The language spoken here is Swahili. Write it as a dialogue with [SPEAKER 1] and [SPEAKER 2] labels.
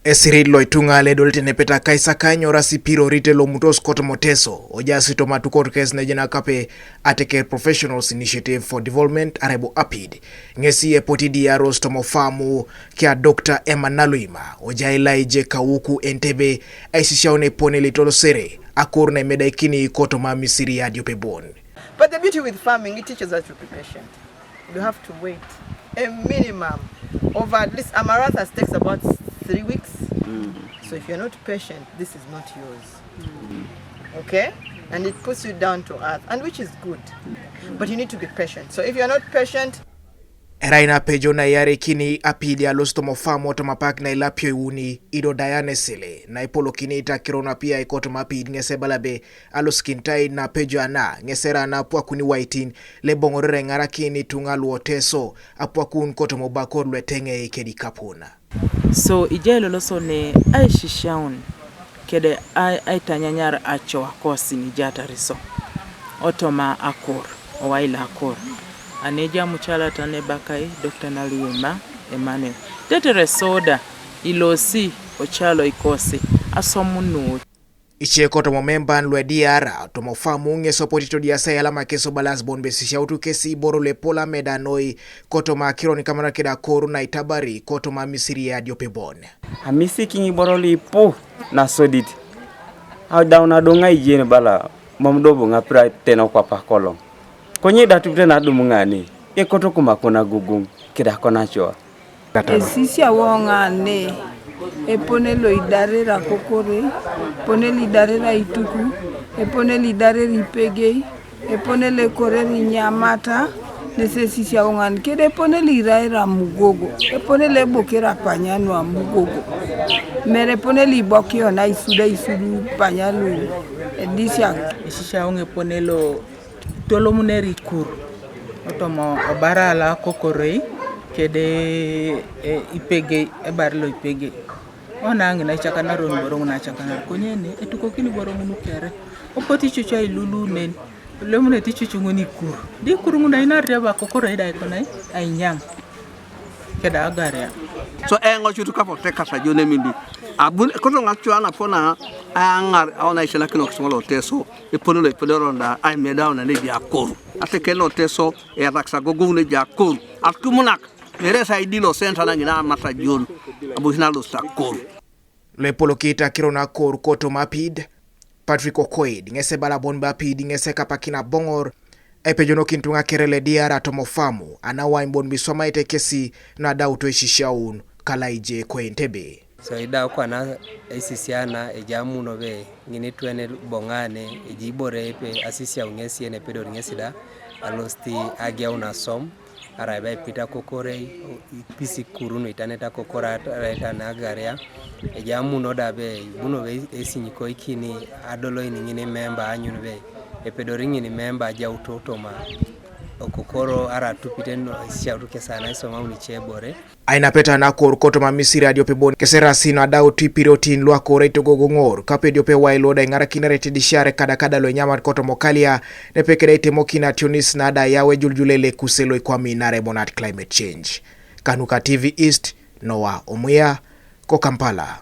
[SPEAKER 1] Esirid loitunga le dolte ne peta kaisa kanyo rasi piro rite lo mutos Kotoma Iteso ojasi to matuko kes ne jena kape Ateke Professionals Initiative for Development arebo apid ngesi e potidi ya rosto mofamu kia Dr. Emma Naluima ojaila ije kawuku entebe aisishaone pone litolo sere Akoru na medaikini Kotoma misiri ya diopebon.
[SPEAKER 2] But the beauty with farming, it teaches us to be patient. You have to wait a minimum of at least amaranthus takes about 3 weeks. So if you're not patient, this is not yours. Okay? And it puts you down to earth, and which is good. But you need to be patient. So if you're not patient,
[SPEAKER 1] Eraina pejo na yare kini apidi ya losto mofamu otomapak na ilapyo iuni ido dayane sile na ipolo kini ita kirona pia Kotoma apidi ngesebalabe aloskintai na pejo ana ngesera na apua kuni waitin le bongorere ngara kini tungalu Iteso apua kun Kotoma bakor lwetenge kedi kapuna.
[SPEAKER 3] So ijelo loso ne aishishaun kede aitanyanyar acho akosi ni jata riso otoma Akoru owaila Akoru aneja muchala tane bakai Dr. Naluima Emmanuel tetere soda ilosi ochalo ikosi asomunu
[SPEAKER 1] iche Kotoma memban lwe diara tomofamu ngeso potito diasa yala makeso balance bonbe sishautu kesi boro le pola medanoi Kotoma kironi kamara keda Akoru na itabari Kotoma misiri ya diopebon.
[SPEAKER 4] Amisi kingi boro li po na sodit. Au dauna donga ijene bala mamdobo ngapra tena kwa pakolong. Konye datu tena dumungani. Ekoto kumakona gugung keda kona choa.
[SPEAKER 5] Esisi awongane. Epone lo idare ra kokore, pone lidare ra ituku, epone lidare ripege, epone le kore nyamata, nesesisi awongan kede pone lirai ra mugogo, epone le bokera panyano a mugogo. Mere pone li bokio na isudu panyano edisha.
[SPEAKER 3] Esisi awonge pone lo tolo muneri kur. Otomo obara la kokore kede ipege ebarlo ipege. Onangi na chakana ron borong na chakana konyene etuko kini borong nukere opoti chucha ilulu nen lemune tichuchu ngoni kur di kurunguna ina reba kokoro ida ikonai ainyam keda agaria
[SPEAKER 6] so engo chutu kapo teka sa jone mindi abun kono ngachwa na pona angar ona ishela kino kusolo Iteso epono le podoronda ai medao na nebi Akoru ateke no Iteso e raksa gogu ne Akoru atumunak Neresa idilo senta na ngina mata jon abuhinalo sa Akoru.
[SPEAKER 1] Le polokita kirona Akoru Kotoma apid Patrick Okoid ngese balabon apid ngese kapakina bongor epejono kintunga kerele diara tomofamu anawa imbon bisoma ite kesi na dauto ishishaun kalaije kwentebe.
[SPEAKER 7] So ida kwa na isisiana ejamu nobe ngini twene bongane ejibore epe asisia ungesi ene pedo ngesida alosti agia una som araiba pita kokore pisi kurunu itaneta kokora raita nagaria ejamu no dabe buno be esinyiko ikini adolo ingini member anyun be epedoringi ni member aja utotoma okokoro ara tupiteno siaru kesana isoma unichebore
[SPEAKER 1] aina peta na Akoru Kotoma misiri ya diopebon kesera sina dau tipirotin lwa kore itogogo ngor kape diope wailoda ingara kinarete dishare kada lo nyama Kotoma kalia nepekeda itemokina tionis na ada yawe juljulele kuselo ikwami na rebonat climate change. Kanuka TV East Noah Omuya ko Kampala.